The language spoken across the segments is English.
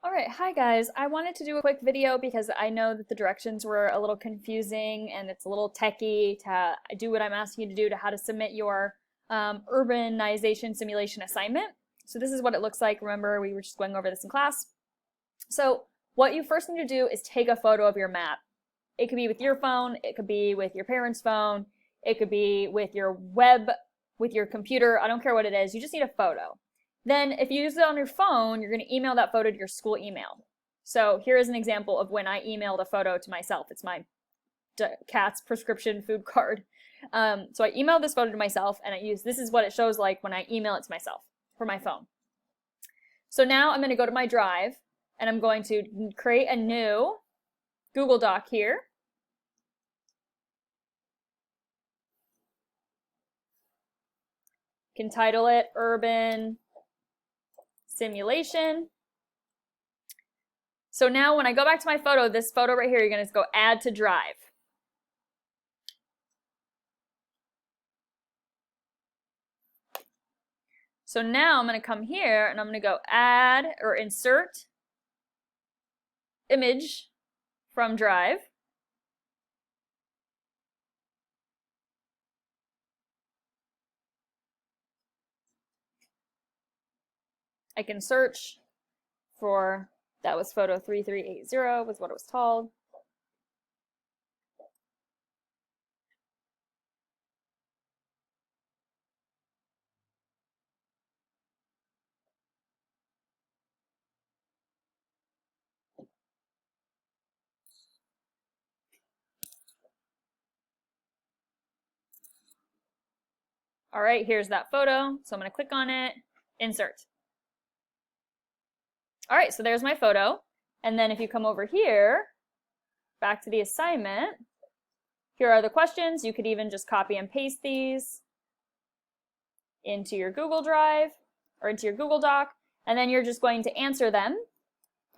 All right, hi guys. I wanted to do a quick video because I know that the directions were a little confusing and it's a little techy to do what I'm asking you to do to how to submit your urbanization simulation assignment. So this is what it looks like. Remember, we were just going over this in class. So what you first need to do is take a photo of your map. It could be with your phone, it could be with your parents' phone, it could be with your with your computer. I don't care what it is. You just need a photo. Then if you use it on your phone, you're going to email that photo to your school email. So here is an example of when I emailed a photo to myself. It's my cat's prescription food card. So I emailed this photo to myself and this is what it shows like when I email it to myself for my phone. So now I'm going to go to my drive and I'm going to create a new Google Doc here. You can title it Urban Simulation. So now when I go back to my photo, this photo right here, you're going to go add to drive. So now I'm going to come here and I'm going to go add or insert image from drive. I can search for, that was photo 3380 was what it was called. All right, here's that photo. So I'm going to click on it, insert. All right, so there's my photo. And then if you come over here, back to the assignment, here are the questions. You could even just copy and paste these into your Google Drive or into your Google Doc, and then you're just going to answer them,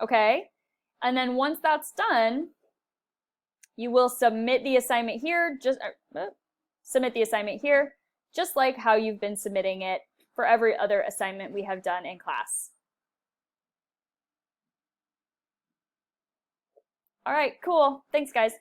okay? And then once that's done, you will submit the assignment here, just like how you've been submitting it for every other assignment we have done in class. All right, cool. Thanks, guys.